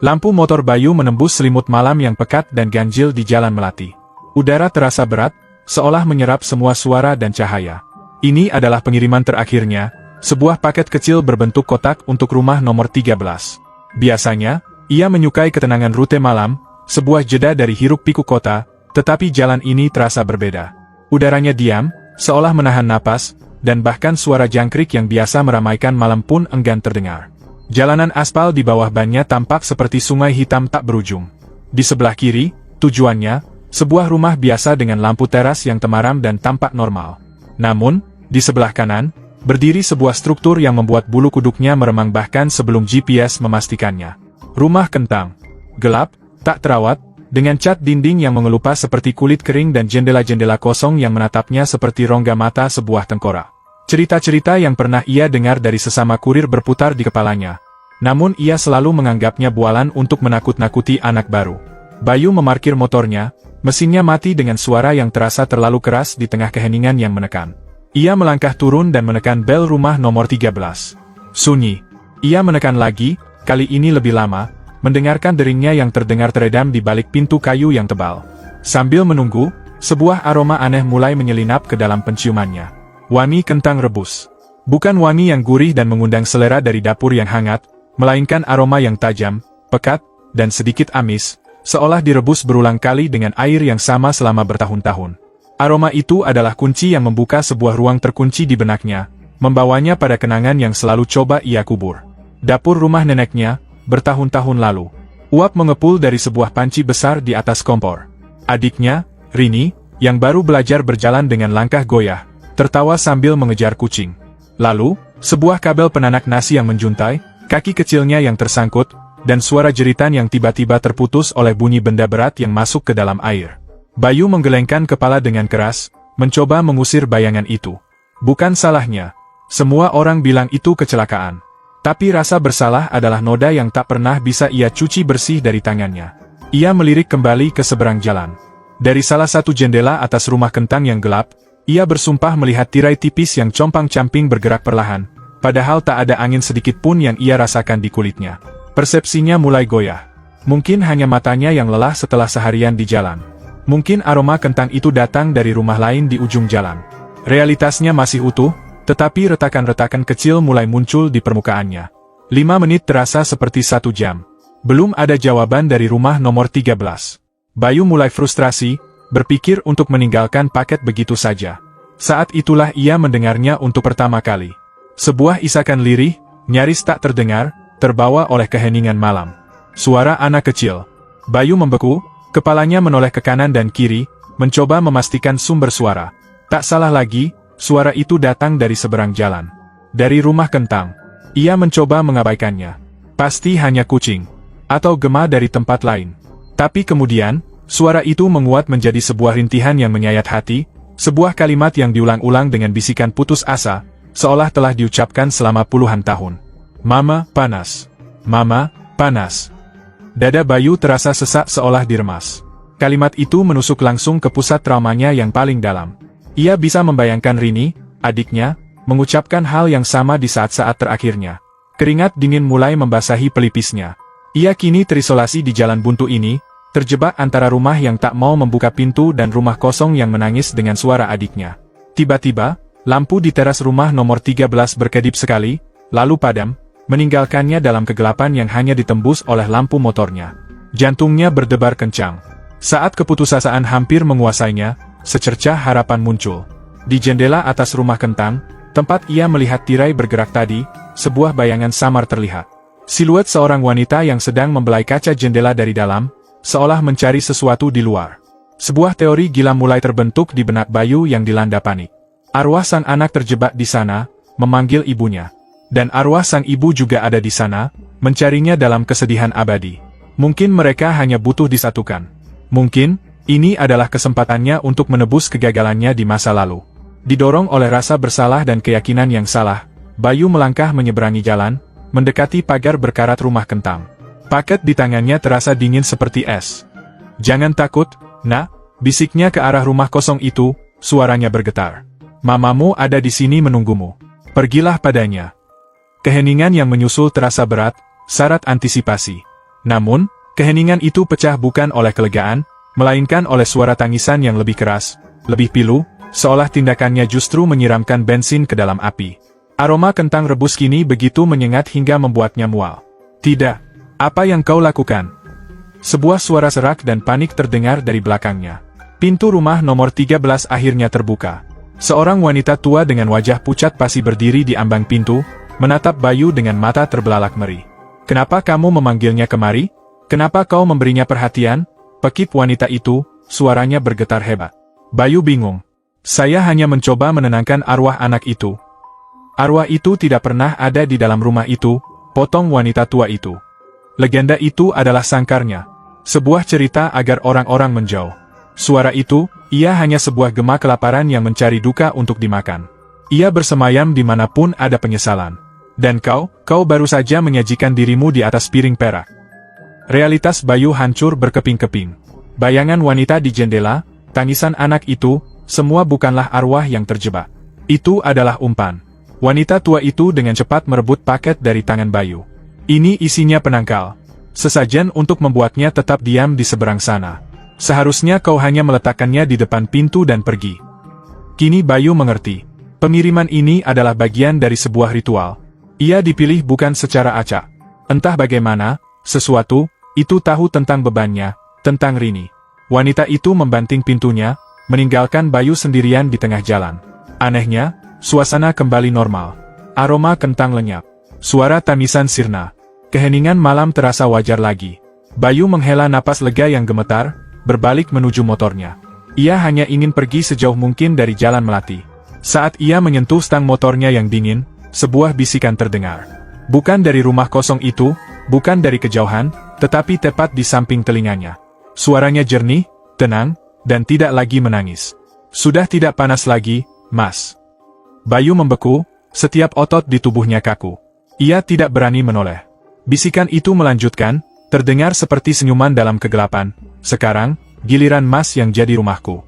Lampu motor Bayu menembus selimut malam yang pekat dan ganjil di Jalan Melati. Udara terasa berat, seolah menyerap semua suara dan cahaya. Ini adalah pengiriman terakhirnya, sebuah paket kecil berbentuk kotak untuk rumah nomor 13. Biasanya, ia menyukai ketenangan rute malam, sebuah jeda dari hiruk-pikuk kota, tetapi jalan ini terasa berbeda. Udaranya diam, seolah menahan napas, dan bahkan suara jangkrik yang biasa meramaikan malam pun enggan terdengar. Jalanan aspal di bawah bannya tampak seperti sungai hitam tak berujung. Di sebelah kiri, tujuannya, sebuah rumah biasa dengan lampu teras yang temaram dan tampak normal. Namun, di sebelah kanan, berdiri sebuah struktur yang membuat bulu kuduknya meremang bahkan sebelum GPS memastikannya. Rumah kentang. Gelap, tak terawat, dengan cat dinding yang mengelupas seperti kulit kering dan jendela-jendela kosong yang menatapnya seperti rongga mata sebuah tengkorak. Cerita-cerita yang pernah ia dengar dari sesama kurir berputar di kepalanya. Namun ia selalu menganggapnya bualan untuk menakut-nakuti anak baru. Bayu memarkir motornya, mesinnya mati dengan suara yang terasa terlalu keras di tengah keheningan yang menekan. Ia melangkah turun dan menekan bel rumah nomor 13. Sunyi. Ia menekan lagi, kali ini lebih lama, mendengarkan deringnya yang terdengar teredam di balik pintu kayu yang tebal. Sambil menunggu, sebuah aroma aneh mulai menyelinap ke dalam penciumannya. Wangi kentang rebus. Bukan wangi yang gurih dan mengundang selera dari dapur yang hangat, melainkan aroma yang tajam, pekat, dan sedikit amis, seolah direbus berulang kali dengan air yang sama selama bertahun-tahun. Aroma itu adalah kunci yang membuka sebuah ruang terkunci di benaknya, membawanya pada kenangan yang selalu coba ia kubur. Dapur rumah neneknya, bertahun-tahun lalu. Uap mengepul dari sebuah panci besar di atas kompor. Adiknya, Rini, yang baru belajar berjalan dengan langkah goyah, tertawa sambil mengejar kucing. Lalu, sebuah kabel penanak nasi yang menjuntai, kaki kecilnya yang tersangkut, dan suara jeritan yang tiba-tiba terputus oleh bunyi benda berat yang masuk ke dalam air. Bayu menggelengkan kepala dengan keras, mencoba mengusir bayangan itu. Bukan salahnya. Semua orang bilang itu kecelakaan. Tapi rasa bersalah adalah noda yang tak pernah bisa ia cuci bersih dari tangannya. Ia melirik kembali ke seberang jalan. Dari salah satu jendela atas rumah kentang yang gelap, ia bersumpah melihat tirai tipis yang compang-camping bergerak perlahan, padahal tak ada angin sedikit pun yang ia rasakan di kulitnya. Persepsinya mulai goyah. Mungkin hanya matanya yang lelah setelah seharian di jalan. Mungkin aroma kentang itu datang dari rumah lain di ujung jalan. Realitasnya masih utuh, tetapi retakan-retakan kecil mulai muncul di permukaannya. 5 menit terasa seperti 1 jam. Belum ada jawaban dari rumah nomor 13. Bayu mulai frustrasi, berpikir untuk meninggalkan paket begitu saja. Saat itulah ia mendengarnya untuk pertama kali. Sebuah isakan lirih, nyaris tak terdengar, terbawa oleh keheningan malam. Suara anak kecil. Bayu membeku, kepalanya menoleh ke kanan dan kiri, mencoba memastikan sumber suara. Tak salah lagi, suara itu datang dari seberang jalan. Dari rumah kentang. Ia mencoba mengabaikannya. Pasti hanya kucing. Atau gema dari tempat lain. Tapi kemudian, suara itu menguat menjadi sebuah rintihan yang menyayat hati, sebuah kalimat yang diulang-ulang dengan bisikan putus asa, seolah telah diucapkan selama puluhan tahun. Mama, panas. Mama, panas. Dada Bayu terasa sesak seolah diremas. Kalimat itu menusuk langsung ke pusat traumanya yang paling dalam. Ia bisa membayangkan Rini, adiknya, mengucapkan hal yang sama di saat-saat terakhirnya. Keringat dingin mulai membasahi pelipisnya. Ia kini terisolasi di jalan buntu ini, terjebak antara rumah yang tak mau membuka pintu dan rumah kosong yang menangis dengan suara adiknya. Tiba-tiba, lampu di teras rumah nomor 13 berkedip sekali, lalu padam, meninggalkannya dalam kegelapan yang hanya ditembus oleh lampu motornya. Jantungnya berdebar kencang. Saat keputusasaan hampir menguasainya, secercah harapan muncul. Di jendela atas rumah kentang, tempat ia melihat tirai bergerak tadi, sebuah bayangan samar terlihat. Siluet seorang wanita yang sedang membelai kaca jendela dari dalam, seolah mencari sesuatu di luar. Sebuah teori gila mulai terbentuk di benak Bayu yang dilanda panik. Arwah sang anak terjebak di sana, memanggil ibunya. Dan arwah sang ibu juga ada di sana, mencarinya dalam kesedihan abadi. Mungkin mereka hanya butuh disatukan. Mungkin, ini adalah kesempatannya untuk menebus kegagalannya di masa lalu. Didorong oleh rasa bersalah dan keyakinan yang salah, Bayu melangkah menyeberangi jalan, mendekati pagar berkarat rumah kentang. Paket di tangannya terasa dingin seperti es. Jangan takut, nak, bisiknya ke arah rumah kosong itu, suaranya bergetar. Mamamu ada di sini menunggumu. Pergilah padanya. Keheningan yang menyusul terasa berat, syarat antisipasi. Namun, keheningan itu pecah bukan oleh kelegaan, melainkan oleh suara tangisan yang lebih keras, lebih pilu, seolah tindakannya justru menyiramkan bensin ke dalam api. Aroma kentang rebus kini begitu menyengat hingga membuatnya mual. Tidak. Apa yang kau lakukan? Sebuah suara serak dan panik terdengar dari belakangnya. Pintu rumah nomor 13 akhirnya terbuka. Seorang wanita tua dengan wajah pucat pasi berdiri di ambang pintu, menatap Bayu dengan mata terbelalak meri. Kenapa kamu memanggilnya kemari? Kenapa kau memberinya perhatian? Pekip wanita itu, suaranya bergetar hebat. Bayu bingung. Saya hanya mencoba menenangkan arwah anak itu. Arwah itu tidak pernah ada di dalam rumah itu, potong wanita tua itu. Legenda itu adalah sangkarnya. Sebuah cerita agar orang-orang menjauh. Suara itu, ia hanya sebuah gema kelaparan yang mencari duka untuk dimakan. Ia bersemayam dimanapun ada penyesalan. Dan kau baru saja menyajikan dirimu di atas piring perak. Realitas Bayu hancur berkeping-keping. Bayangan wanita di jendela, tangisan anak itu, semua bukanlah arwah yang terjebak. Itu adalah umpan. Wanita tua itu dengan cepat merebut paket dari tangan Bayu. Ini isinya penangkal. Sesajen untuk membuatnya tetap diam di seberang sana. Seharusnya kau hanya meletakkannya di depan pintu dan pergi. Kini Bayu mengerti. Pengiriman ini adalah bagian dari sebuah ritual. Ia dipilih bukan secara acak. Entah bagaimana, sesuatu, itu tahu tentang bebannya, tentang Rini. Wanita itu membanting pintunya, meninggalkan Bayu sendirian di tengah jalan. Anehnya, suasana kembali normal. Aroma kentang lenyap. Suara tamisan sirna. Keheningan malam terasa wajar lagi. Bayu menghela napas lega yang gemetar, berbalik menuju motornya. Ia hanya ingin pergi sejauh mungkin dari Jalan Melati. Saat ia menyentuh stang motornya yang dingin, sebuah bisikan terdengar. Bukan dari rumah kosong itu, bukan dari kejauhan, tetapi tepat di samping telinganya. Suaranya jernih, tenang, dan tidak lagi menangis. Sudah tidak panas lagi, Mas. Bayu membeku, setiap otot di tubuhnya kaku. Ia tidak berani menoleh. Bisikan itu melanjutkan, terdengar seperti senyuman dalam kegelapan. Sekarang, giliran Mas yang jadi rumahku.